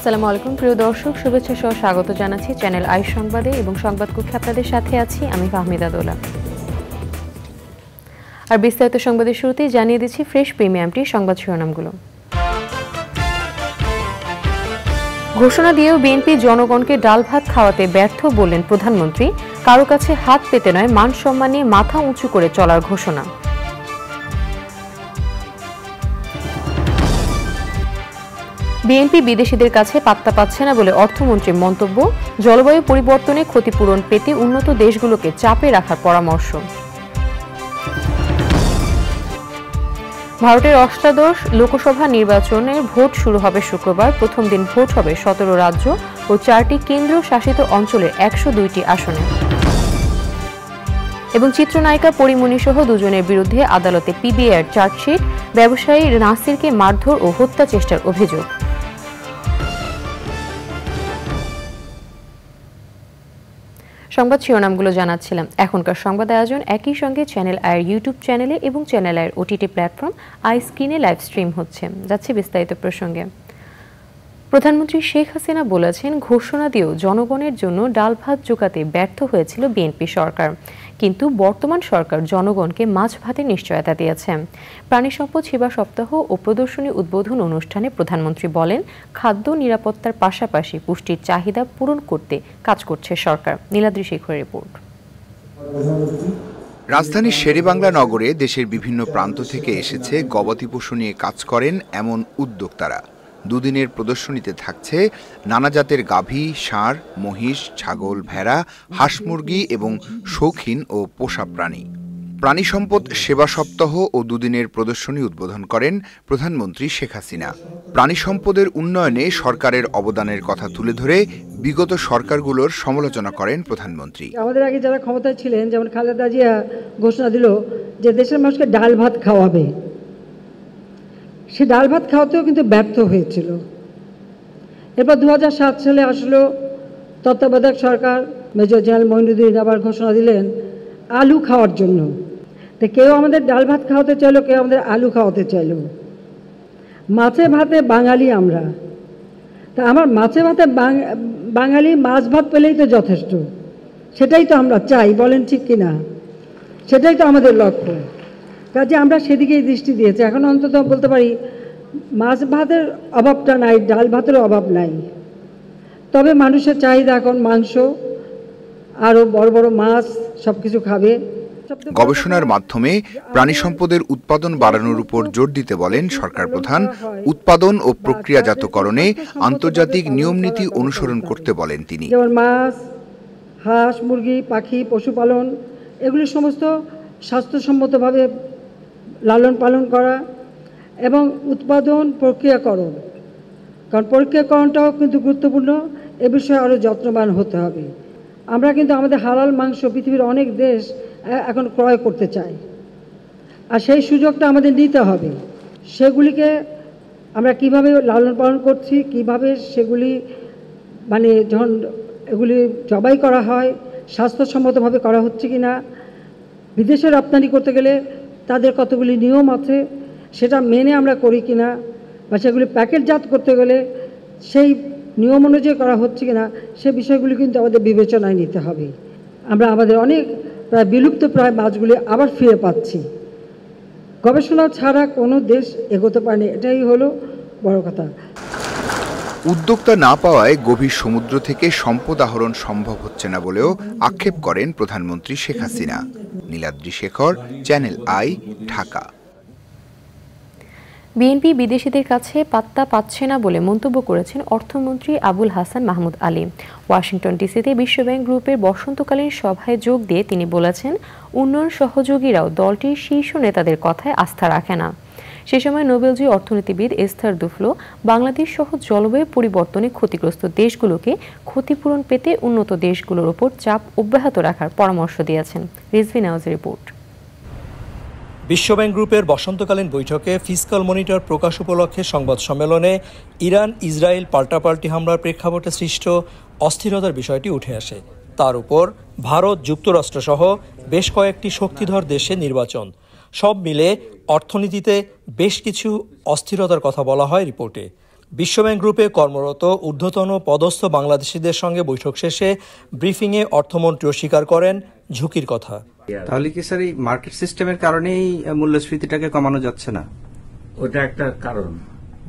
আসসালামু আলাইকুম প্রিয় দর্শক, শুভেচ্ছা সহ স্বাগত জানাচ্ছি চ্যানেল আই সংবাদে এবং সংবাদ কক্ষে আপনাদের সাথে আছি আমি ফাহমিদা দোলা। আর বিস্তারিত সংবাদের শুরুতেই জানিয়ে দিচ্ছি ফ্রেশ প্রিমিয়ামটি সংবাদ শিরোনামগুলো। ঘোষণা দিয়েও বিএনপি জনগণকে ডাল ভাত খাওয়াতে ব্যর্থ বললেন প্রধানমন্ত্রী। কারো কাছে হাত পেতে নয়, মান সম্মান নিয়ে মাথা উঁচু করে চলার ঘোষণা। বিএনপি বিদেশিদের কাছে পাত্তা পাচ্ছে না বলে অর্থমন্ত্রীর মন্তব্য। জলবায়ু পরিবর্তনে ক্ষতিপূরণ পেতে উন্নত দেশগুলোকে চাপে রাখার পরামর্শ। ভারতের অষ্টাদশ লোকসভা নির্বাচনের ভোট শুরু হবে শুক্রবার। প্রথম দিন ভোট হবে 17 রাজ্য ও 4টি কেন্দ্রীয় শাসিত অঞ্চলের 102টি আসনে। এবং চিত্রনায়িকা পরিমণি সহ দুজনের বিরুদ্ধে আদালতে পিবিআইয়ের চার্জশিট। ব্যবসায়ী নাসিরকে মারধর ও হত্যা চেষ্টার অভিযোগ। সংবাদ শিরোনামগুলো জানাচ্ছিলাম। এখনকার সংবাদ আয়োজন একই সঙ্গে চ্যানেল আইয়ের ইউটিউব চ্যানেলে এবং চ্যানেল আইয়ের ওটিটি প্ল্যাটফর্ম আই স্ক্রিনে লাইভ স্ট্রিম হচ্ছে। যাচ্ছে বিস্তারিত প্রসঙ্গে। প্রধানমন্ত্রী শেখ হাসিনা বলেছেন, ঘোষণা দিয়েও জনগণের জন্য ডাল ভাত জোগাতে ব্যর্থ হয়েছিল বিএনপি সরকার, কিন্তু বর্তমান সরকার জনগণকে মাছ ভাতের নিশ্চয়তা দিয়েছে। প্রাণী সম্পদ সেবা সপ্তাহ ও প্রদর্শনী উদ্বোধন অনুষ্ঠানে প্রধানমন্ত্রী বলেন, খাদ্য নিরাপত্তার পাশাপাশি পুষ্টির চাহিদা পূরণ করতে কাজ করছে সরকার। নীলাদ্রি শেখরের রিপোর্ট। রাজধানীর শেরেবাংলা নগরে দেশের বিভিন্ন প্রান্ত থেকে এসেছে গবাদি পশু নিয়ে কাজ করেন এমন উদ্যোক্তারা। দুদিনের প্রদর্শনীতে থাকছে নানা জাতের গাভী, ষাঁড়, মহিষ, ছাগল, ভেড়া, হাঁস মুরগি এবং শৌখিন ও পোষা প্রাণী। প্রাণী সম্পদ সেবা সপ্তাহ ও দুদিনের প্রদর্শনী উদ্বোধন করেন প্রধানমন্ত্রী শেখ হাসিনা। প্রাণী সম্পদের উন্নয়নে সরকারের অবদানের কথা তুলে ধরে বিগত সরকারগুলোর সমালোচনা করেন প্রধানমন্ত্রী। আমাদের আগে যারা ক্ষমতায় ছিলেন, যেমন খালেদা জিয়া ঘোষণা দিল যে দেশের মানুষকে ডাল ভাত খাওয়াবে, সে ডাল ভাত খাওয়াতেও কিন্তু ব্যর্থ হয়েছিল। এরপর 2007 সালে আসলো তত্ত্বাবধায়ক সরকার, মেজর জেনারেল মঈনুদ্দিন আবার ঘোষণা দিলেন আলু খাওয়ার জন্য। তো কেউ আমাদের ডাল ভাত খাওয়াতে চাইলো, কেউ আমাদের আলু খাওয়াতে চাইলো। মাছে ভাতে বাঙালি আমরা, তা আমার মাছে ভাতে বাঙালি, মাছ ভাত পেলেই তো যথেষ্ট। সেটাই তো আমরা চাই, বলেন ঠিক কিনা? সেটাই তো আমাদের লক্ষ্য। কাজে আমরা সেদিকেই দৃষ্টি দিয়েছি। এখন অন্তত বলতে পারি মাছ ভাতের অভাবটা নাই, ডাল ভাতের অভাব নাই। তবে মানুষের চাহিদা এখন মাংস, আরও বড় বড় মাছ, সব কিছু খাবে। গবেষণার মাধ্যমে প্রাণী সম্পদের উৎপাদন বাড়ানোর উপর জোর দিতে বলেন সরকার প্রধান। উৎপাদন ও প্রক্রিয়াজাতকরণে আন্তর্জাতিক নিয়মনীতি অনুসরণ করতে বলেন তিনি। যেমন মাছ, হাঁস, মুরগি, পাখি, পশুপালন, এগুলি সমস্ত স্বাস্থ্যসম্মতভাবে লালন পালন করা এবং উৎপাদন প্রক্রিয়াকরণ, কারণ প্রক্রিয়াকরণটাও কিন্তু গুরুত্বপূর্ণ। এ বিষয়ে আরও যত্নবান হতে হবে। আমরা কিন্তু আমাদের হালাল মাংস পৃথিবীর অনেক দেশ এখন ক্রয় করতে চায়, আর সেই সুযোগটা আমাদের নিতে হবে। সেগুলিকে আমরা কিভাবে লালন পালন করছি, কিভাবে সেগুলি মানে যখন এগুলি জবাই করা হয় স্বাস্থ্যসম্মতভাবে করা হচ্ছে কি না, বিদেশে রপ্তানি করতে গেলে তাদের কতগুলি নিয়ম আছে সেটা মেনে আমরা করি কি না, বা সেগুলি প্যাকেটজাত করতে গেলে সেই নিয়ম অনুযায়ী করা হচ্ছে কি না, সে বিষয়গুলি কিন্তু আমাদের বিবেচনায় নিতে হবে। আমরা আমাদের অনেক প্রায় বিলুপ্ত প্রায় মাছগুলি আবার ফিরে পাচ্ছি। গবেষণা ছাড়া কোনো দেশ এগোতে পারেনি, এটাই হলো বড় কথা। উদ্যোক্তা না পাওয়ায় গভীর সমুদ্র থেকে সম্পদ আহরণ সম্ভব হচ্ছে না বলেও আক্ষেপ করেন প্রধানমন্ত্রী Sheikh Hasina. Niladri Shekhar, channel I, Dhaka. BNP বিদেশিদের কাছে পাত্তা পাচ্ছে না বলে মন্তব্য করেছেন অর্থমন্ত্রী আবুল হাসান মাহমুদ আলী। ওয়াশিংটন ডিসিতে বিশ্বব্যাংক গ্রুপের বসন্তকালীন সভায় যোগ দিয়ে তিনি বলেছেন, উন্নয়ন সহযোগীরাও দলটির শীর্ষ নেতাদের কথায় আস্থা রাখে না। সে সময় নোবেলজয়ী অর্থনীতিবিদ এস্থার দুফ্লো বাংলাদেশ সহ জলবায়ু পরিবর্তনে ক্ষতিগ্রস্ত দেশগুলোকে ক্ষতিপূরণ পেতে উন্নত দেশগুলোর উপর চাপ অব্যাহত রাখার পরামর্শ দিয়েছেন। রিজভি নাওয়াজের রিপোর্ট। বিশ্বব্যাংক গ্রুপের বসন্তকালীন বৈঠকে ফিসকাল মনিটর প্রকাশ উপলক্ষে সংবাদ সম্মেলনে ইরান ইসরায়েল পাল্টাপাল্টি হামলার প্রেক্ষাপটে সৃষ্ট অস্থিরতার বিষয়টি উঠে আসে। তার উপর ভারত, যুক্তরাষ্ট্র সহ বেশ কয়েকটি শক্তিধর দেশে নির্বাচন, সব মিলে অর্থনীতিতে বেশ কিছু অস্থিরতার কথা বলা হয় রিপোর্টে। বিশ্বব্যাংক গ্রুপে কর্মরত ঊর্ধ্বতন পদস্থ বাংলাদেশিদের সঙ্গে বৈঠক শেষে ব্রিফিংয়ে অর্থমন্ত্রী স্বীকার করেন ঝুঁকির কথা। তাহলে কি স্যার এই মার্কেট সিস্টেমের কারণেই মূল্যস্ফীতিটাকে কমানো যাচ্ছে না? ওটা একটা কারণ,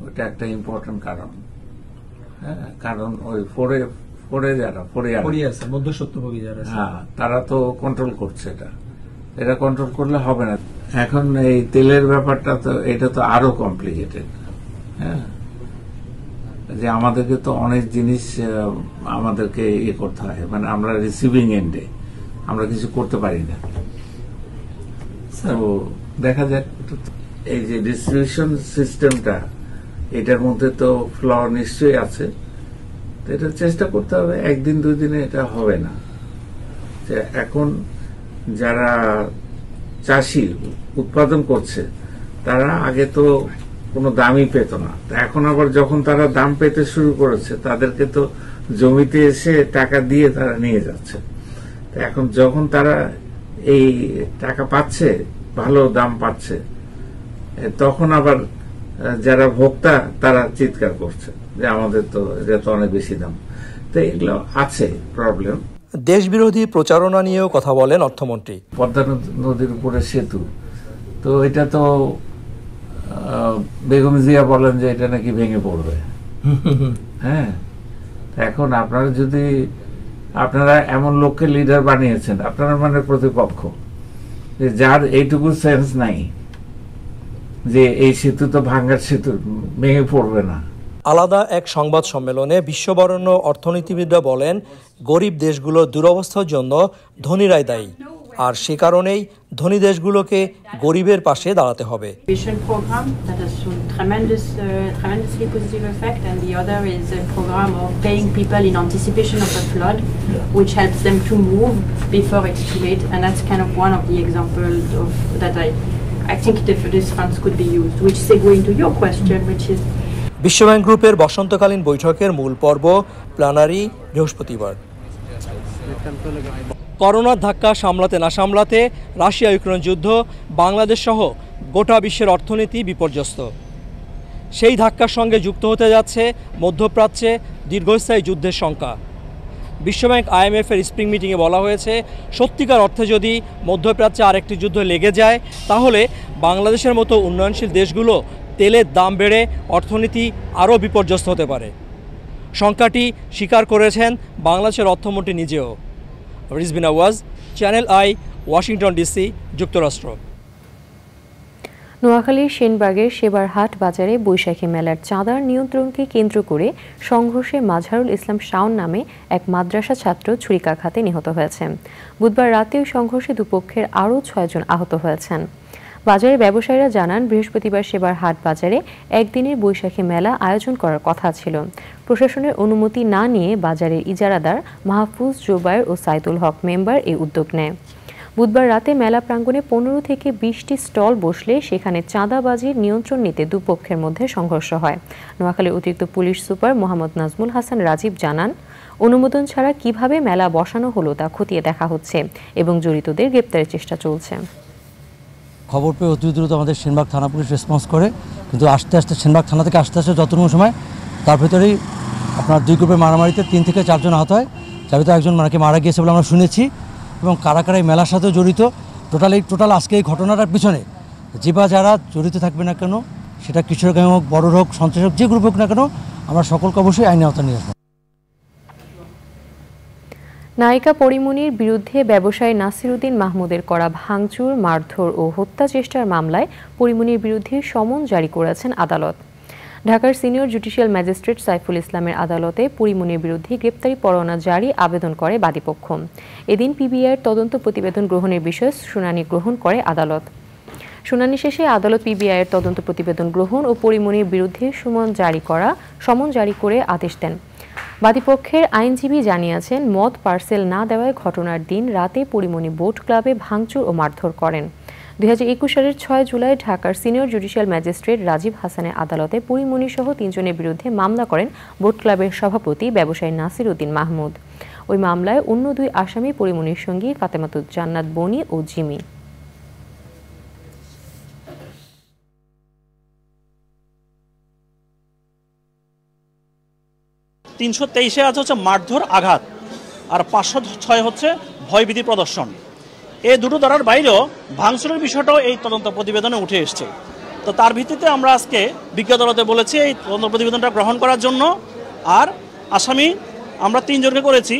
ওটা একটা ইম্পর্টেন্ট কারণ। হ্যাঁ, কারণ ওই ফোরে যারা মধ্যস্বত্বভোগী যারা, হ্যাঁ, তারা তো কন্ট্রোল করছে। এটা কন্ট্রোল করলে হবে না। এখন এই তেলের ব্যাপারটা তো এটা তো আরো কমপ্লিকেটেড। হ্যাঁ, যে আমাদেরকে তো অনেক জিনিস আমাদেরকে ইয়ে করতে হয়, মানে আমরা রিসিভিং এন্ডে আমরা কিছু করতে পারি না। তো দেখা যাক, এই যে ডিস্ট্রিবিউশন সিস্টেমটা, এটার মধ্যে তো ফ্ল নিশ্চয়ই আছে। তো এটা চেষ্টা করতে হবে, একদিন দুই দিনে এটা হবে না। যে এখন যারা চাষি উৎপাদন করছে তারা আগে তো কোনো দামই পেত না, এখন আবার যখন তারা দাম পেতে শুরু করেছে তাদেরকে তো জমিতে এসে টাকা দিয়ে তারা নিয়ে যাচ্ছে। এখন যখন তারা এই টাকা পাচ্ছে, ভালো দাম পাচ্ছে, তখন আবার যারা ভোক্তা তারা চিৎকার করছে যে আমাদের তো এটা তো অনেক বেশি দাম। তো এগুলো আছে প্রবলেম। দেশবিরোধী প্রচারণা নিয়েও কথা বলেন অর্থমন্ত্রী। পদ্মা নদীর উপরে সেতু, তো এটা তো বেগম জিয়া বলেন যে এটা নাকি ভেঙে পড়বে। হ্যাঁ, এখন আপনারা এমন লোককে লিডার বানিয়েছেন, আপনারা মানে প্রতিপক্ষ, যার এইটুকু সেন্স নাই যে এই সেতু তো ভাঙ্গার সেতু, ভেঙে পড়বে না। আলাদা এক সংবাদ সম্মেলনে বিশ্ববরেণ্য অর্থনীতিবিদরা বলেন, গরিব দেশগুলোর দুরবস্থার জন্য ধনীরাই দায়ী, আর সে কারণেই ধনী দেশগুলোকে গরিবের পাশে দাঁড়াতে হবে। tremendously positive effect, and the other is a program of paying people in anticipation of a flood, which helps them to move before it's too late, and that's kind of one of the examples of that I think these funds could be used, which segue into your question, which is বিশ্বব্যাংক গ্রুপের বসন্তকালীন বৈঠকের মূল পর্ব plenary বৃহস্পতিবার। করোনার ধাক্কা সামলাতে না সামলাতে রাশিয়া ইউক্রেন যুদ্ধ বাংলাদেশ সহ গোটা বিশ্বের অর্থনীতি বিপর্যস্ত। সেই ধাক্কার সঙ্গে যুক্ত হতে যাচ্ছে মধ্যপ্রাচ্যে দীর্ঘস্থায়ী যুদ্ধের শঙ্কা। বিশ্বব্যাংক IMF-এর স্প্রিং মিটিংয়ে বলা হয়েছে, সত্যিকার অর্থে যদি মধ্যপ্রাচ্যে আরেকটি যুদ্ধ লেগে যায়, তাহলে বাংলাদেশের মতো উন্নয়নশীল দেশগুলো তেলের দাম বেড়ে অর্থনীতি আরও বিপর্যস্ত হতে পারে। শঙ্কাটি স্বীকার করেছেন বাংলাদেশের অর্থমন্ত্রী নিজেও। রিজবিন আওয়াজ, চ্যানেল আই, ওয়াশিংটন ডিসি, যুক্তরাষ্ট্র। নোয়াখালীর সেনবাগের সেবারহাট বাজারে বৈশাখী মেলার চাঁদার নিয়ন্ত্রণকে কেন্দ্র করে সংঘর্ষে মাজহারুল ইসলাম শাওন নামে এক মাদ্রাসা ছাত্র ছুরিকাঘাতে নিহত হয়েছেন। বুধবার রাতে ওই সংঘর্ষে দুপক্ষের আরও 6 জন আহত হয়েছেন। বাজারের ব্যবসায়ীরা জানান, বৃহস্পতিবার সেবারহাট বাজারে একদিনের বৈশাখী মেলা আয়োজন করার কথা ছিল। প্রশাসনের অনুমতি না নিয়ে বাজারের ইজারাদার মাহফুজ, জোবায়ের ও সাইদুল হক মেম্বার এই উদ্যোগ নেয়। বুধবার রাতে মেলা প্রাঙ্গণে 15 থেকে 20টি স্টল বসলে সেখানে চাঁদাবাজির নিয়ন্ত্রণ নিতে দুপক্ষের মধ্যে সংঘর্ষ হয়। নোয়াখালীর অতিরিক্ত পুলিশ সুপার মোহাম্মদ নাজমুল হাসান রাজীব জানান, অনুমোদন ছাড়া কিভাবে মেলা বসানো হলো তা খতিয়ে দেখা হচ্ছে এবং জড়িতদের গ্রেপ্তারের চেষ্টা চলছে। খবর পেয়ে অতি দ্রুত আমাদের সেনবাগ থানা পুলিশ রেসপন্স করে, কিন্তু আস্তে আস্তে সেনবাগ থানা থেকে আস্তে আস্তে যতটুকু সময়, তার ভেতরেই আপনার 2 গ্রুপের মারামারিতে 3 থেকে 4 জন আহত হয়, যার ভিতরে একজন মারা গিয়েছে বলে আমরা শুনেছি। এবং কারা কারা এই মেলার সাথে জড়িত, টোটাল আজকে এই ঘটনাটার পিছনে যারা জড়িত থাকবে না কেন, সেটা কিশোর গ্যাং হোক, বড় হোক, সন্ত্রাস হোক, যে গ্রুপ হোক না কেন, আমরা সকলকে অবশ্যই আইনের আওতায় নিয়ে আসবো। নায়িকা পরিমণির বিরুদ্ধে ব্যবসায়ী নাসিরুদ্দিন মাহমুদের করা ভাঙচুর, মারধর ও হত্যা চেষ্টার মামলায় পরিমণির বিরুদ্ধে সমন জারি করেছেন আদালত। ঢাকার সিনিয়র জুডিশিয়াল ম্যাজিস্ট্রেট সাইফুল ইসলামের আদালতে পরিমণির বিরুদ্ধে গ্রেপ্তারি পরোয়ানা জারি আবেদন করে বাদীপক্ষ। এদিন পিবিআইয়ের তদন্ত প্রতিবেদন গ্রহণের বিষয়ে শুনানি গ্রহণ করে আদালত। শুনানি শেষে আদালত পিবিআইয়ের তদন্ত প্রতিবেদন গ্রহণ ও পরিমণির বিরুদ্ধে সমন জারি করে আদেশ দেন। বাদীপক্ষের আইনজীবী জানিয়েছেন, মদ পার্সেল না দেওয়ায় ঘটনার দিন রাতে পরিমণি বোট ক্লাবে ভাঙচুর ও মারধর করেন। 2021 সালের 6 জুলাই ঢাকার সিনিয়র জুডিশিয়াল ম্যাজিস্ট্রেট রাজীব হাসানের আদালতে পরিমণি সহ 3 জনের বিরুদ্ধে মামলা করেন বোট ক্লাবের সভাপতি ব্যবসায়ী নাসিরুদ্দিন মাহমুদ। ওই মামলায় অন্য 2 আসামি পরিমণির সঙ্গী ফাতেমাতুজ জান্নাত বনি ও জিমি। 323-এ আছে হচ্ছে মারধর আঘাত, আর 506 হচ্ছে ভয়ভীতি প্রদর্শন। এই দুটো ধারার বাইরেও ভাঙচুরের বিষয়টাও এই তদন্ত প্রতিবেদনে উঠে এসছে। তো তার ভিত্তিতে আমরা আজকে বিজ্ঞ আদালতে বলেছি এই তদন্ত প্রতিবেদনটা গ্রহণ করার জন্য। আর আসামি আমরা 3 জনকে করেছি,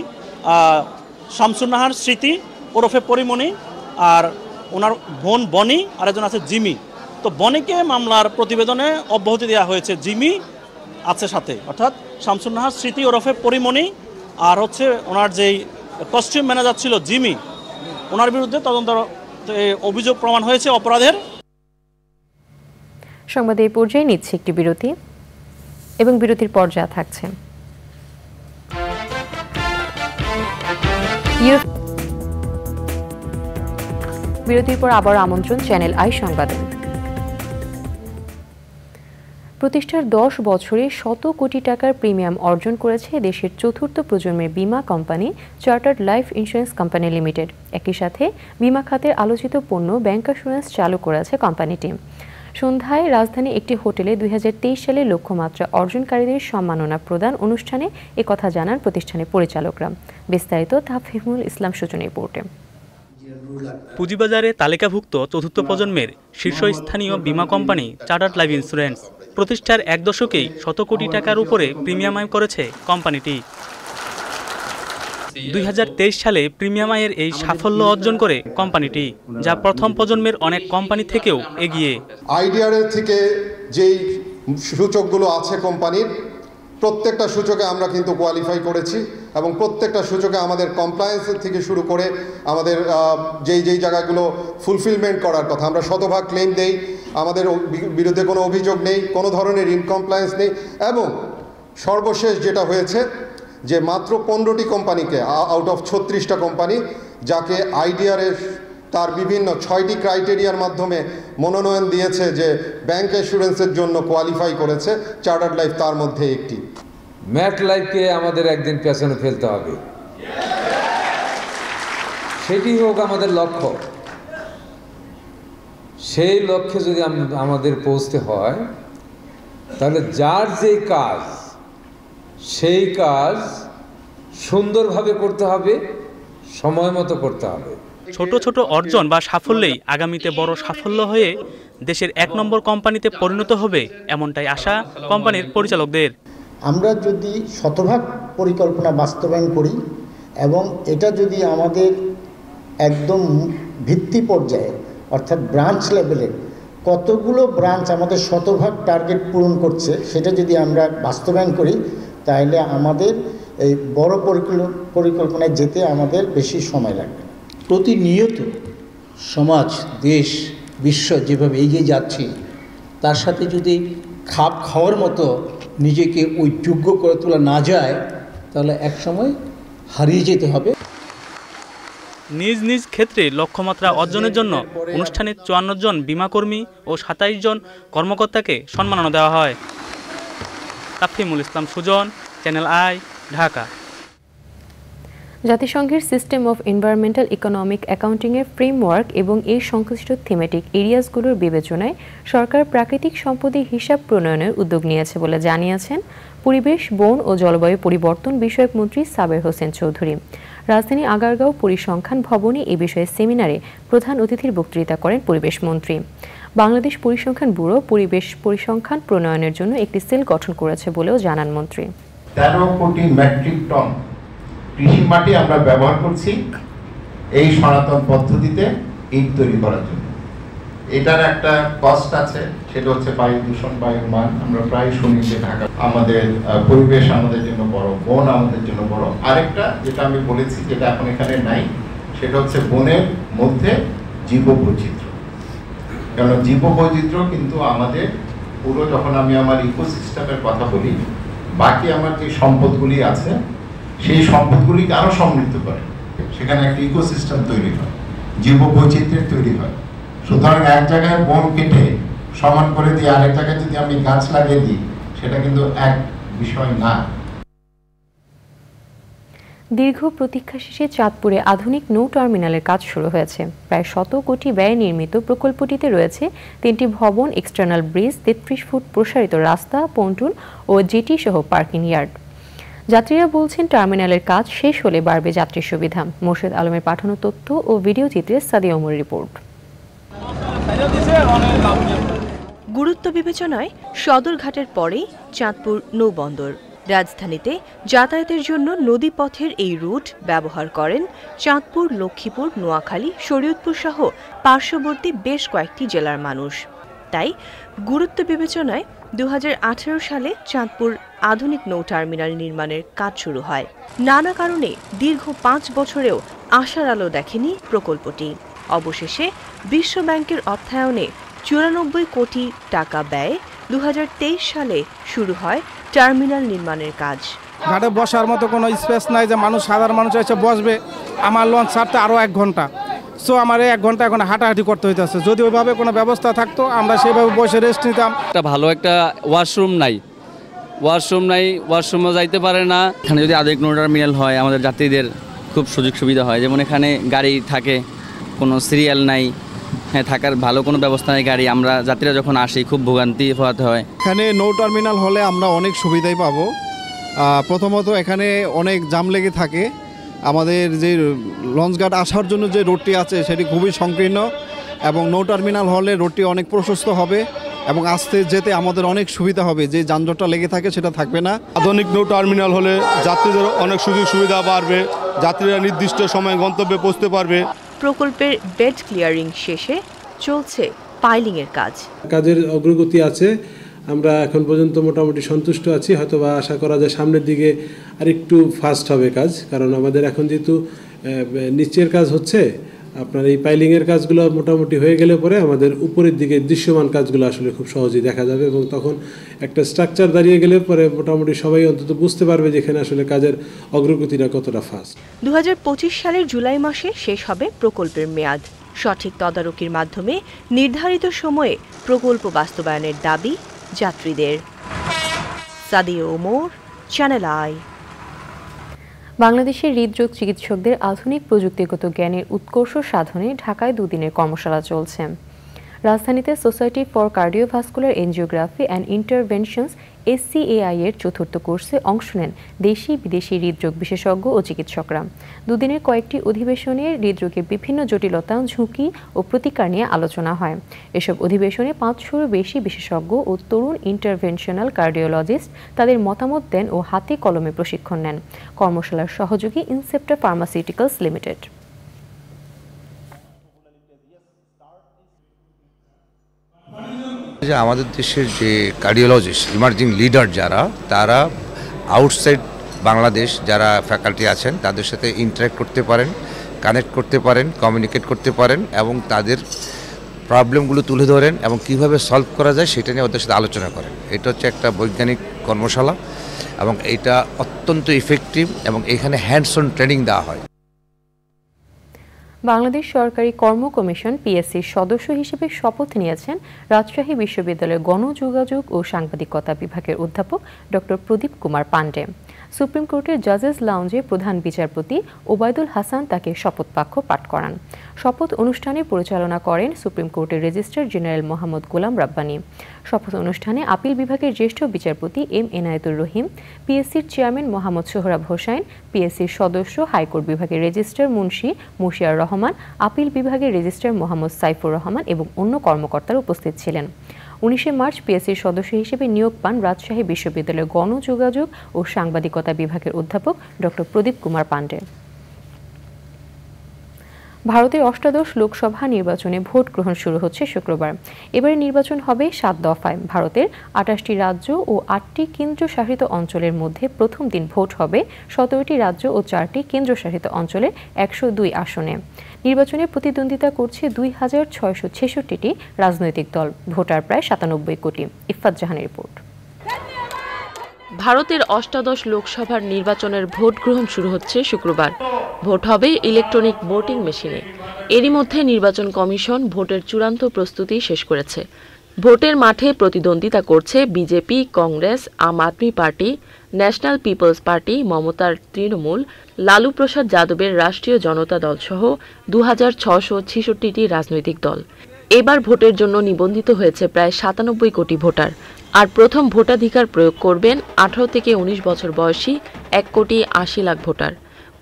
শামসুন নাহার স্মৃতি ওরফে পরিমণি, আর ওনার বোন বনি, আর একজন আছে জিমি। তো বনিকে মামলার প্রতিবেদনে অব্যাহতি দেওয়া হয়েছে, জিমি আছে সাথে, অর্থাৎ শামসুন নাহার স্মৃতি ওরফে পরিমণি আর হচ্ছে ওনার যেই কস্টিউম ম্যানেজার ছিল জিমি, ওনার বিরুদ্ধে তদন্ত অভিযোগ প্রমাণ হয়েছে অপরাধের। সংবাদে এই পর্যায়ে নিচ্ছে একটি বিরতি এবং বিরতির পর যা থাকছে। বিরতির পর আবার আমন্ত্রণ চ্যানেল আই সংবাদে। প্রতিষ্ঠার 10 বছরে 100 কোটি টাকার প্রিমিয়াম অর্জন করেছে দেশের চতুর্থ প্রজন্মের বীমা company chartered life insurance company limited. একই সাথে বীমা খাতের আলোচিত পণ্য ব্যাংকাসুরেন্স চালু করেছে কোম্পানিটি। সন্ধ্যায় রাজধানী একটি হোটেলে 2023 সালে লক্ষ্যমাত্রা অর্জনকারীদের সম্মাননা প্রদান অনুষ্ঠানে একথা জানান প্রতিষ্ঠানের পরিচালকরা। বিস্তারিত তাফহিমুল ইসলাম সূচনা রিপোর্টে। পুঁজিবাজারে তালিকাভুক্ত চতুর্থ প্রজন্মের শীর্ষস্থানীয় বীমা কোম্পানি চার্টার্ড লাইফ ইন্স্যুরেন্স প্রতিষ্ঠার 1 দশকেই 100 কোটি টাকার উপরে প্রিমিয়াম আয় করেছে কোম্পানিটি। 2023 সালে প্রিমিয়াম আয়ের এই সাফল্য অর্জন করে কোম্পানিটি, যা প্রথম প্রজন্মের অনেক কোম্পানি থেকেও এগিয়ে। আইডিআরএ থেকে যেই সূচকগুলো আছে কোম্পানির, প্রত্যেকটা সূচকে আমরা কিন্তু কোয়ালিফাই করেছি এবং প্রত্যেকটা সূচকে আমাদের কমপ্লায়েন্সের থেকে শুরু করে আমাদের যেই জায়গাগুলো ফুলফিলমেন্ট করার কথা, আমরা শতভাগ ক্লেম দেই, আমাদের বিরুদ্ধে কোনো অভিযোগ নেই, কোনো ধরনের ইনকমপ্লায়েন্স নেই। এবং সর্বশেষ যেটা হয়েছে যে মাত্র 15টি কোম্পানিকে আউট অফ 36টা কোম্পানি যাকে আইডিআরএ তার বিভিন্ন 6টি ক্রাইটেরিয়ার মাধ্যমে মনোনয়ন দিয়েছে যে ব্যাংক অ্যাসুরেন্সের জন্য কোয়ালিফাই করেছে, চার্টার্ড লাইফ তার মধ্যে একটি। ম্যাট লাইফকে আমাদের একদিন পেছনে ফেলতে হবে, সেটি হোক আমাদের লক্ষ্য। সেই লক্ষ্যে যদি আমাদের পৌঁছতে হয় তাহলে যার যে কাজ সেই কাজ সুন্দরভাবে করতে হবে, সময় মতো করতে হবে। ছোট ছোট অর্জন বা সাফল্যেই আগামীতে বড় সাফল্য হয়ে দেশের 1 নম্বর কোম্পানিতে পরিণত হবে, এমনটাই আশা কোম্পানির পরিচালকদের। আমরা যদি শতভাগ পরিকল্পনা বাস্তবায়ন করি এবং এটা যদি আমাদের একদম ভিত্তি পর্যায়ে অর্থাৎ ব্রাঞ্চ লেভেলে কতগুলো ব্রাঞ্চ আমাদের শতভাগ টার্গেট পূরণ করছে সেটা যদি আমরা বাস্তবায়ন করি, তাহলে আমাদের এই বড় পরিকল্পনায় যেতে আমাদের বেশি সময় লাগবে। প্রতিনিয়ত সমাজ, দেশ, বিশ্ব যেভাবে এগিয়ে যাচ্ছে তার সাথে যদি খাপ খাওয়ার মতো নিজেকে ওই যোগ্য করে তোলা না যায় তাহলে একসময় হারিয়ে যেতে হবে। নিজ নিজ ক্ষেত্রে লক্ষ্যমাত্রা অর্জনের জন্য অনুষ্ঠানে 54 জন বীমাকর্মী ও 27 জন কর্মকর্তাকে সম্মাননা দেওয়া হয়। Tafhimul Islam Sujon, Channel I, Dhaka. জাতিসংঘের সিস্টেম অফ এনভায়রনমেন্টাল ইকোনমিক অ্যাকাউন্টিংয়ের ফ্রেমওয়ার্ক এবং এর সংশ্লিষ্ট থিমেটিক এরিয়াসগুলোর বিবেচনায় সরকার প্রাকৃতিক সম্পদের হিসাব প্রণয়নের উদ্যোগ নিয়েছে বলে জানিয়েছেন পরিবেশ, বন ও জলবায়ু পরিবর্তন বিষয়ক মন্ত্রী সাবের হোসেন চৌধুরী। রাজধানী আগারগাঁও পরিসংখ্যান ভবনে এ বিষয়ে সেমিনারে প্রধান অতিথির বক্তৃতা করেন পরিবেশ মন্ত্রী। বাংলাদেশ পরিসংখ্যান ব্যুরো পরিবেশ পরিসংখ্যান প্রণয়নের জন্য একটি সেল গঠন করেছে বলেও জানান মন্ত্রী। 13 কোটি মেট্রিক টন কৃষি মাটি আমরা ব্যবহার করছি এই সনাতন পদ্ধতিতে ইট তৈরি করার জন্য। এটার একটা কস্ট আছে, সেটা হচ্ছে বায়ু দূষণ, বায়ুর মান। আমরা প্রায় শুনি যে ঢাকা আমাদের পরিবেশ আমাদের জন্য বড়, বন আমাদের জন্য বড়। আরেকটা যেটা আমি বলেছি যেটা এখন এখানে নাই, সেটা হচ্ছে বনের মধ্যে জীববৈচিত্র্য। কারণ জীববৈচিত্র্য কিন্তু আমাদের পুরো, যখন আমি আমার ইকোসিস্টেমের কথা বলি, বাকি আমার যে সম্পদগুলি আছে সেই সম্পদগুলিকে আরো সমৃদ্ধ করে, সেখানে একটা ইকোসিস্টেম তৈরি হয়, জীববৈচিত্র্যের তৈরি হয়। সুতরাং এক জায়গায় বন কেটে সমান করে দিয়ে আরেক জায়গায় যদি আমি গাছ লাগিয়ে দিই, সেটা কিন্তু এক বিষয় না। দীর্ঘ প্রতীক্ষা শেষে চাঁদপুরে আধুনিক নৌ টার্মিনালের কাজ শুরু হয়েছে। প্রায় 100 কোটি ব্যয়ে নির্মিত প্রকল্পটিতে রয়েছে 3টি ভবন, এক্সটার্নাল ব্রিজ, 33 ফুট প্রসারিত রাস্তা, পন্টুন ও জেটি সহ পার্কিং ইয়ার্ড। যাত্রীরা বলছেন টার্মিনালের কাজ শেষ হলে বাড়বে যাত্রীর সুবিধা। মোর্শেদ আলমের পাঠানো তথ্য ও ভিডিও চিত্রে সাদিয়া ওমর রিপোর্ট। গুরুত্ব বিবেচনায় সদরঘাটের পরেই চাঁদপুর নৌবন্দর। রাজধানীতে যাতায়াতের জন্য নদীপথের এই রুট ব্যবহার করেন চাঁদপুর, লক্ষ্মীপুর, নোয়াখালী, শরীয়তপুর সহ পার্শ্ববর্তী বেশ কয়েকটি জেলার মানুষ। তাই গুরুত্ব বিবেচনায় 2018 সালে চাঁদপুর আধুনিক নৌ টার্মিনাল নির্মাণের কাজ শুরু হয়। নানা কারণে দীর্ঘ 5 বছরেও আশার আলো দেখেনি প্রকল্পটি। অবশেষে বিশ্ব ব্যাংকের অর্থায়নে 94 কোটি টাকা ব্যয়ে 2023 সালে শুরু হয় টার্মিনাল নির্মাণের কাজ। ঘাটে বসার মতো কোনো স্পেস নাই যে মানুষ, সাধারণ মানুষ এসে বসবে। আমার লঞ্চ ছাড়তে আরও 1 ঘন্টা, সো আমার 1 ঘন্টা এখন হাঁটাহাঁটি করতে হইতেছে। যদি ওইভাবে কোনো ব্যবস্থা থাকতো আমরা সেভাবে বসে রেস্ট নিতাম। একটা ভালো একটা ওয়াশরুম নাই, ওয়াশরুমও যাইতে পারে না। এখানে যদি আধুনিক নৌ টার্মিনাল হয় আমাদের যাত্রীদের খুব সুযোগ সুবিধা হয়। যেমন এখানে গাড়ি থাকে, কোনো সিরিয়াল নাই, হ্যাঁ থাকার ভালো কোনো ব্যবস্থা নেই গাড়ি। আমরা যাত্রীরা যখন আসি খুব ভোগান্তি পোহাতে হয়। এখানে নৌ টার্মিনাল হলে আমরা অনেক সুবিধাই পাবো। প্রথমত এখানে অনেক জাম লেগে থাকে। আমাদের যে লঞ্চঘাট আসার জন্য যে রোডটি আছে সেটি খুবই সংকীর্ণ, এবং নৌ টার্মিনাল হলে রোডটি অনেক প্রশস্ত হবে এবং আসতে যেতে আমাদের অনেক সুবিধা হবে। যে যানজটটা লেগে থাকে সেটা থাকবে না। আধুনিক নৌ টার্মিনাল হলে যাত্রীদের অনেক সুযোগ সুবিধা বাড়বে, যাত্রীরা নির্দিষ্ট সময়ে গন্তব্যে পৌঁছতে পারবে। প্রকল্পের বেড ক্লিয়ারিং শেষে চলছে পাইলিংয়ের কাজ। কাজের অগ্রগতি আছে, আমরা এখন পর্যন্ত মোটামুটি সন্তুষ্ট আছি। হয়তোবা আশা করা যায় সামনের দিকে আরেকটু ফাস্ট হবে কাজ, কারণ আমাদের এখন যেহেতু নিচের কাজ হচ্ছে, আপনার এই পাইলিংয়ের কাজগুলো মোটামুটি হয়ে গেলে পরে আমাদের উপরের দিকে দৃশ্যমান কাজগুলো আসলে খুব সহজেই দেখা যাবে, এবং তখন একটা স্ট্রাকচার দাঁড়িয়ে গেলে পরে মোটামুটি সবাই অন্তত বুঝতে পারবে যেখানে আসলে কাজের অগ্রগতিটা কতটা ফাস্ট। 2025 সালের জুলাই মাসে শেষ হবে প্রকল্পের মেয়াদ। সঠিক তদারকির মাধ্যমে নির্ধারিত সময়ে প্রকল্প বাস্তবায়নের দাবি যাত্রীদের। Sadia Omar, channel I. বাংলাদেশের হৃদরোগ চিকিৎসকদের আধুনিক প্রযুক্তিগত জ্ঞানের উৎকর্ষ সাধনে ঢাকায় 2 দিনের কর্মশালা চলছে। রাজধানীতে society for cardiovascular angiography and interventions SCAI এর 4th কোর্সে অংশ নেন দেশি বিদেশি হৃদরোগ বিশেষজ্ঞ ও চিকিৎসকরা। 2 দিনের কয়েকটি অধিবেশনে হৃদরোগের বিভিন্ন জটিলতা, ঝুঁকি ও প্রতিকার নিয়ে আলোচনা হয়। এসব অধিবেশনে 500-এরও বেশি বিশেষজ্ঞ ও তরুণ ইন্টারভেনশনাল কার্ডিওলজিস্ট তাদের মতামত দেন ও হাতে কলমে প্রশিক্ষণ নেন। কর্মশালার সহযোগী ইনসেপ্টা ফার্মাসিউটিক্যালস লিমিটেড। আমাদের দেশের যে কার্ডিওলজিস্ট ইমার্জিং লিডার যারা, তারা আউটসাইড বাংলাদেশ যারা ফ্যাকাল্টি আছেন তাদের সাথে ইন্টারেক্ট করতে পারেন, কানেক্ট করতে পারেন, কমিউনিকেট করতে পারেন এবং তাদের প্রবলেমগুলো তুলে ধরেন এবং কিভাবে সলভ করা যায় সেটা নিয়ে ওদের সাথে আলোচনা করেন। এটা হচ্ছে একটা বৈজ্ঞানিক কর্মশালা এবং এটা অত্যন্ত ইফেক্টিভ এবং এখানে হ্যান্ডস অন ট্রেনিং দেওয়া হয়। বাংলাদেশ সরকারি কর্ম কমিশন PSCর সদস্য হিসেবে শপথ নিয়েছেন রাজশাহী বিশ্ববিদ্যালয়ের গণযোগাযোগ ও সাংবাদিকতা বিভাগের অধ্যাপক ডক্টর প্রদীপ কুমার পান্ডে। সুপ্রিম কোর্টের জাজেস লাউঞ্জে প্রধান বিচারপতি ওবায়দুল হাসান তাকে শপথ বাক্য পাঠ করান। শপথ অনুষ্ঠানে পরিচালনা করেন সুপ্রিম কোর্টের রেজিস্ট্রার জেনারেল মোহাম্মদ গোলাম রাব্বানী। শপথ অনুষ্ঠানে আপিল বিভাগের জ্যেষ্ঠ বিচারপতি M এনায়েতুর রহিম, PSCর চেয়ারম্যান মোহাম্মদ সোহরাব হোসাইন, PSCর সদস্য হাইকোর্ট বিভাগের রেজিস্ট্রার মুন্সি মুশিয়ার রহমান, আপিল বিভাগের রেজিস্ট্রার মোহাম্মদ সাইফুর রহমান এবং অন্য কর্মকর্তারা উপস্থিত ছিলেন। 19 মার্চ PSCর সদস্য হিসেবে নিয়োগ পান রাজশাহী বিশ্ববিদ্যালয়ের গণযোগাযোগ ও সাংবাদিকতা বিভাগের অধ্যাপক ডক্টর প্রদীপ কুমার পান্ডে। ভারতের অষ্টাদশ লোকসভা নির্বাচনে ভোট গ্রহণ শুরু হচ্ছে শুক্রবার। এবারে নির্বাচন হবে 7 দফায়। ভারতের 28টি রাজ্য ও 8টি কেন্দ্রশাসিত অঞ্চলের মধ্যে প্রথম দিন ভোট হবে 17টি রাজ্য ও 4টি কেন্দ্রশাসিত অঞ্চলের 102 আসনে। নির্বাচনে প্রতিদ্বন্দ্বিতা করছে 2666টি রাজনৈতিক দল। ভোটার প্রায় 97 কোটি। ইফফাত জাহানের রিপোর্ট। ভারতের অষ্টাদশ লোকসভার নির্বাচনের ভোট গ্রহণ শুরু হচ্ছে শুক্রবার। ভোট হবে ইলেকট্রনিক ভোটিং মেশিনে। এরই মধ্যে নির্বাচন কমিশন ভোটের চূড়ান্ত প্রস্তুতি শেষ করেছে। ভোটের মাঠে প্রতিদ্বন্দ্বিতা করছে বিজেপি, কংগ্রেস, আম আদমি পার্টি, ন্যাশনাল পিপলস পার্টি, মমতার তৃণমূল, লালু প্রসাদ যাদবের রাষ্ট্রীয় জনতা দল সহ 2666টি রাজনৈতিক দল। এবার ভোটের জন্য নিবন্ধিত হয়েছে প্রায় 97 কোটি ভোটার। আর প্রথম ভোটাধিকার প্রয়োগ করবেন 18 থেকে 19 বছর বয়সী 1,80,00,000 ভোটার।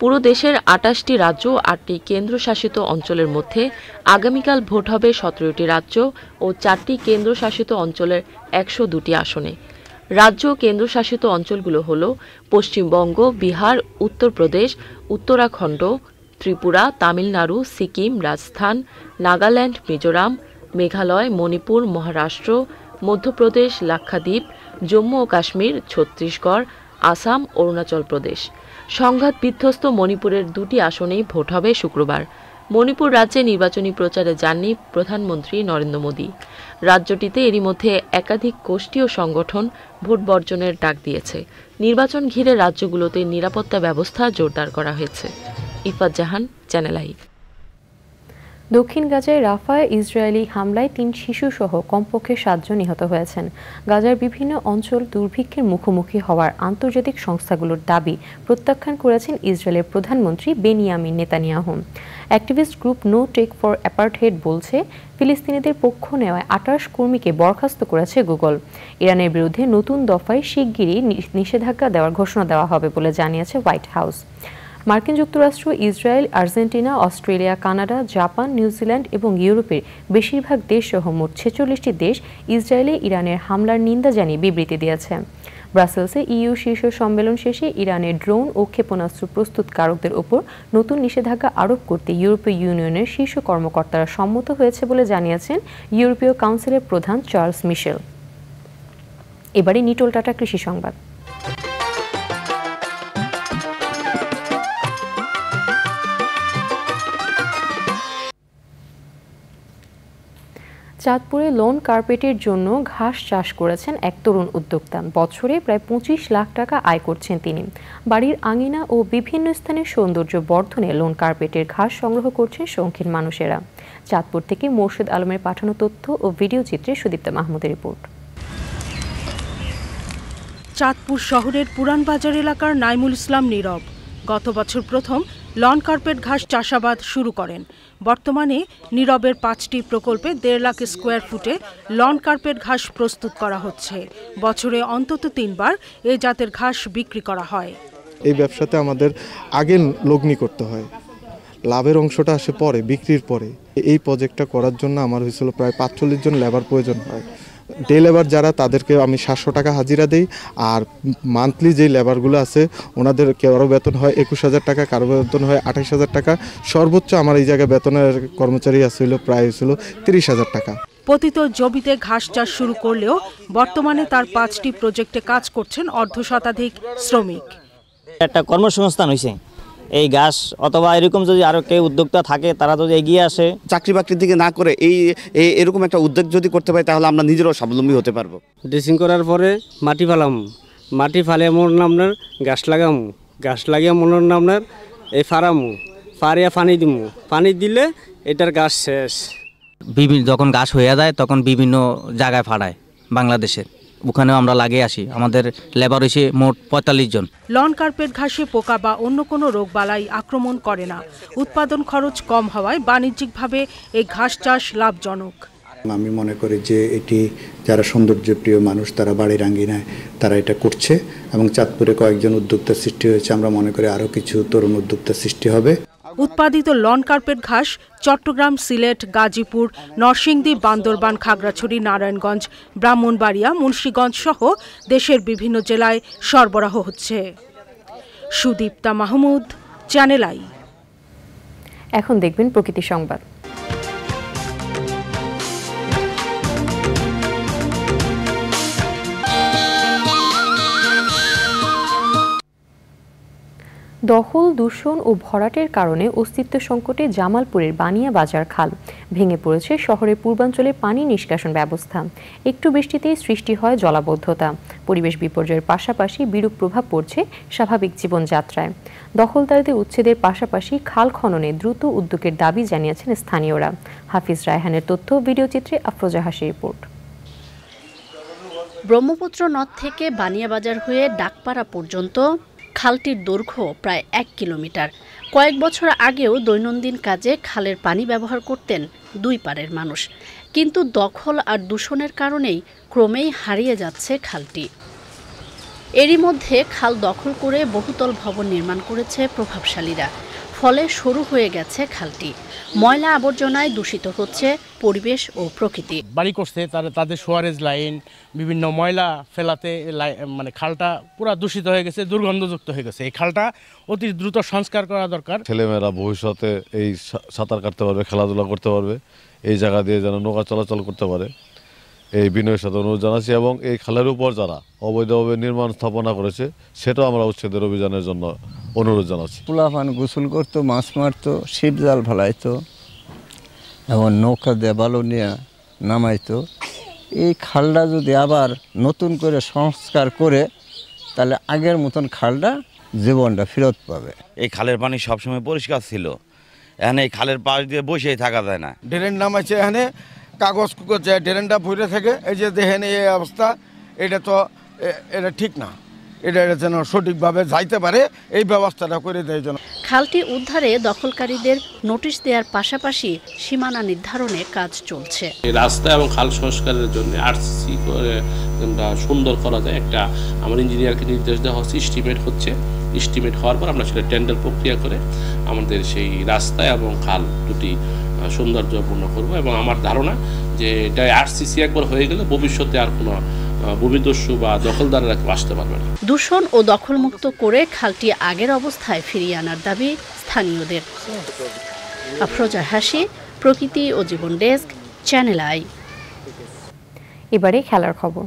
পুরো দেশের 28টি রাজ্য ও 8টি কেন্দ্রশাসিত অঞ্চলের মধ্যে আগামীকাল ভোট হবে 17টি রাজ্য ও 4টি কেন্দ্রশাসিত অঞ্চলের 102টি আসনে। রাজ্য ও কেন্দ্রশাসিত অঞ্চলগুলো হল পশ্চিমবঙ্গ, বিহার, উত্তরপ্রদেশ, উত্তরাখণ্ড, ত্রিপুরা, তামিলনাড়ু, সিকিম, রাজস্থান, নাগাল্যান্ড, মিজোরাম, মেঘালয়, মণিপুর, মহারাষ্ট্র, মধ্যপ্রদেশ, লাক্ষাদ্বীপ, জম্মু ও কাশ্মীর, ছত্তিশগড়, আসাম, অরুণাচল প্রদেশ। সংঘাত বিধ্বস্ত মণিপুরের 2টি আসনেই ভোট হবে শুক্রবার। মণিপুর রাজ্যে নির্বাচনী প্রচারে যাননি প্রধানমন্ত্রী নরেন্দ্র মোদী। রাজ্যটিতে এরই মধ্যে একাধিক গোষ্ঠী ও সংগঠন ভোট বর্জনের ডাক দিয়েছে। নির্বাচন ঘিরে রাজ্যগুলোতে নিরাপত্তা ব্যবস্থা জোরদার করা হয়েছে। ইফাত জাহান, চ্যানেল আই। দক্ষিণ গাজায় রাফায় ইসরায়েলি হামলায় 3 শিশুসহ কমপক্ষে 7 জন নিহত হয়েছেন। গাজার বিভিন্ন অঞ্চল দুর্ভিক্ষের মুখোমুখি হওয়ার আন্তর্জাতিক সংস্থাগুলোর দাবি প্রত্যাখ্যান করেছেন ইসরায়েলের প্রধানমন্ত্রী Benjamin Netanyahu. Activist group no tech for apartheid বলছে, ফিলিস্তিনিদের পক্ষ নেওয়ায় 28 কর্মীকে বরখাস্ত করেছে গুগল। ইরানের বিরুদ্ধে নতুন দফায় শিগগিরই নিষেধাজ্ঞা দেওয়ার ঘোষণা দেওয়া হবে বলে জানিয়েছে হোয়াইট হাউস। মার্কিন যুক্তরাষ্ট্র, Israel, Argentina, Australia, Canada, Japan, New Zealand এবং ইউরোপের বেশিরভাগ দেশসহ মোট 46টি দেশ ইসরায়েলে ইরানের হামলার নিন্দা জানিয়ে বিবৃতি দিয়েছে। ব্রাসেলসে ইইউ শীর্ষ সম্মেলন শেষে ইরানের ড্রোন ও ক্ষেপণাস্ত্র প্রস্তুতকারকদের ওপর নতুন নিষেধাজ্ঞা আরোপ করতে ইউরোপীয় ইউনিয়নের শীর্ষ কর্মকর্তারা সম্মত হয়েছে বলে জানিয়েছেন ইউরোপীয় কাউন্সিলের প্রধান চার্লস মিশেল। এবারে নিটোল টাটা কৃষি সংবাদ। চাঁদপুরে লন কার্পেটের জন্য ঘাস চাষ করেছেন এক তরুণ উদ্যোক্তা। বছরে প্রায় 25 লাখ টাকা আয় করছেন তিনি। বাড়ির আঙিনা ও বিভিন্ন স্থানে সৌন্দর্য বর্ধনে লন কার্পেটের ঘাস সংগ্রহ করছেন শৌখিন মানুষেরা। চাঁদপুর থেকে মোর্শেদ আলমের পাঠানো তথ্য ও ভিডিও চিত্রে সুদীপ্তা মাহমুদের রিপোর্ট। চাঁদপুর শহরের পুরান বাজার এলাকার নাইমুল ইসলাম নীরব গত বছর প্রথম লন কার্পেট ঘাস চাষাবাদ শুরু করেন। বর্তমানে নীরবের 5টি প্রকল্পে 1.5 লাখ স্কোয়ার ফুটে লন কার্পেট ঘাস প্রস্তুত করা হচ্ছে। বছরে অন্তত 3 বার এই জাতের ঘাস বিক্রি করা হয়। এই ব্যবসাতে আমাদের আগে লগ্নি করতে হয়, লাভের অংশটা আসে পরে, বিক্রির পরে। এই প্রজেক্টটা করার জন্য আমার হয়েছিল প্রায় 45 জন লেবার প্রয়োজন হয়। ডে লেবার যারা, তাদেরকে আমি 700 টাকা হাজিরা দিই। আর মান্থলি যে লেবারগুলো আছে ওনাদের কারো বেতন হয় 21,000 টাকা, কারো বেতন হয় 28,000 টাকা। সর্বোচ্চ আমার এই জায়গায় বেতনের কর্মচারী আসছিল প্রায় হয়েছিল 30,000 টাকা। পতিত জমিতে ঘাস চাষ শুরু করলেও বর্তমানে তার 5টি প্রজেক্টে কাজ করছেন অর্ধশতাধিক শ্রমিক। একটা কর্মসংস্থান হয়েছে এই ঘাস, অথবা এরকম যদি আরো কেউ উদ্যোক্তা থাকে তারা যদি এগিয়ে আসে, চাকরি বাকরির দিকে না করে এরকম একটা উদ্যোগ যদি করতে পারি তাহলে আমরা নিজেরাও স্বাবলম্বী হতে পারবো। ড্রেসিং করার পরে মাটি ফালাম, মাটি ফালিয়ে মনে আপনার গাছ লাগাম, গাছ লাগিয়ে মনে আপনার এই ফারামু, ফারিয়া পানি দিমু, পানি দিলে এটার গাছ শেষ। বিভিন্ন যখন গাছ হয়ে যায় তখন বিভিন্ন জায়গায় ফাড়ায় বাংলাদেশের, ওখানেও আমরা লাগিয়ে আসি। আমাদের লেবার হয়েছে মোট 45 জন। লন কার্পেট ঘাসে পোকা বা অন্য কোনো রোগবালাই আক্রমণ করে না। উৎপাদন খরচ কম হওয়ায় বাণিজ্যিকভাবে এই ঘাস চাষ লাভজনক। আমি মনে করি যে এটি যারা সৌন্দর্যপ্রিয় মানুষ তারা বাড়ির আঙ্গিনায় তারা এটা করছে এবং চাঁদপুরে কয়েকজন উদ্যোক্তার সৃষ্টি হয়েছে। আমরা মনে করি আরও কিছু তরুণ উদ্যোক্তার সৃষ্টি হবে। উৎপাদিত লন কার্পেট ঘাস চট্টগ্রাম, সিলেট, গাজীপুর, নরসিংদী, বান্দরবান, খাগড়াছড়ি, নারায়ণগঞ্জ, ব্রাহ্মণবাড়িয়া, মুন্সিগঞ্জ সহ দেশের বিভিন্ন জেলায় সরবরাহ হচ্ছে। Sudipta Mahmud, channel I. এখন দেখবেন প্রকৃতি সংবাদ। দখল, দূষণ ও ভরাটের কারণে অস্তিত্ব সংকটে জামালপুরের বানিয়া বাজার খাল। ভেঙে পড়েছে শহরের পূর্বাঞ্চলে পানি নিষ্কাশন ব্যবস্থা। একটু বৃষ্টিতেই সৃষ্টি হয় জলাবদ্ধতা। পরিবেশ বিপর্যয়ের পাশাপাশি বিরূপ প্রভাব পড়ছে স্বাভাবিক জীবনযাত্রায়। দখলদারদের উচ্ছেদের পাশাপাশি খাল খননে দ্রুত উদ্যোগের দাবি জানিয়েছেন স্থানীয়রা। হাফিজ রায়হানের তথ্য, ভিডিওচিত্রে আফরোজা হাসির রিপোর্ট। ব্রহ্মপুত্র নদ থেকে বানিয়াবাজার হয়ে ডাকপাড়া পর্যন্ত খালটির দৈর্ঘ্য প্রায় 1 কিলোমিটার। কয়েক বছর আগেও দৈনন্দিন কাজে খালের পানি ব্যবহার করতেন দুই পাড়ের মানুষ। কিন্তু দখল আর দূষণের কারণেই ক্রমেই হারিয়ে যাচ্ছে খালটি। এরই মধ্যে খাল দখল করে বহুতল ভবন নির্মাণ করেছে প্রভাবশালীরা, ফলে সরু হয়ে গেছে খালটি। ময়লা আবর্জনায় দূষিত হচ্ছে পরিবেশ ও প্রকৃতি। বাড়ি করছে তাদের সোয়ারেজ লাইন, বিভিন্ন ময়লা ফেলাতে মানে খালটা পুরো দূষিত হয়ে গেছে, দুর্গন্ধযুক্ত হয়ে গেছে। এই খালটা অতি দ্রুত সংস্কার করা দরকার। ছেলেমেয়েরা ভবিষ্যতে এই সাঁতার কাটতে পারবে, খেলাধুলা করতে পারবে, এই জায়গা দিয়ে যেন নৌকা চলাচল করতে পারে, এই বিনয়ের সাথে অনুরোধ জানাচ্ছি। এবং এই খালের উপর যারা অবৈধভাবে নির্মাণ স্থাপনা করেছে সেটাও আমরা উচ্ছেদের অভিযানের জন্য অনুরোধ জানাচ্ছি। পোলাপান গোসল করতো, মাছ মারতো, ছিপ জাল ফেলাইতো এবং নৌকা দিয়ে বালু নিয়ে নামাইতো। এই খালটা যদি আবার নতুন করে সংস্কার করে তাহলে আগের মতন খালটা জীবনটা ফেরত পাবে। এই খালের পানি সবসময় পরিষ্কার ছিল, এখানে এই খালের পাশ দিয়ে বসেই থাকা যায় না। ড্রেন নামাইছে, এখানে কাগজ কুকোচ্ছে, ড্রেনটা ভরে থাকে। এই যে দেখেন এই অবস্থা, এটা ঠিক না। এটা যেন সঠিকভাবে যাইতে পারে এই ব্যবস্থাটা করে দেয় যেন। খালটি উদ্ধারে দখলকারীদের নোটিশ দেওয়ার পাশাপাশি সীমানা নির্ধারণে কাজ চলছে। রাস্তা এবং খাল সংস্কারের জন্য আরসিসি করে সুন্দর করা যায় একটা আমার ইঞ্জিনিয়ারকে নির্দেশ দেওয়া হচ্ছে, এস্টিমেট হচ্ছে। এস্টিমেট হওয়ার পর আমরা সেটা টেন্ডার প্রক্রিয়া করে আমাদের সেই রাস্তা এবং খাল দুটি সৌন্দর্যপূর্ণ করব। এবং আমার ধারণা যে এটা আরসিসি একবার হয়ে গেলে ভবিষ্যতে আর কোনো ভূমিদস্যু বা দখলদাররা আসতে পারবে না। দূষণ ও দখলমুক্ত করে খালটি আগের অবস্থায় ফিরিয়ে আনার দাবি স্থানীয়দের। আফরোজা হাসি, প্রকৃতি ও জীবন ডেস্ক, চ্যানেল আই। এবারে খেলার খবর।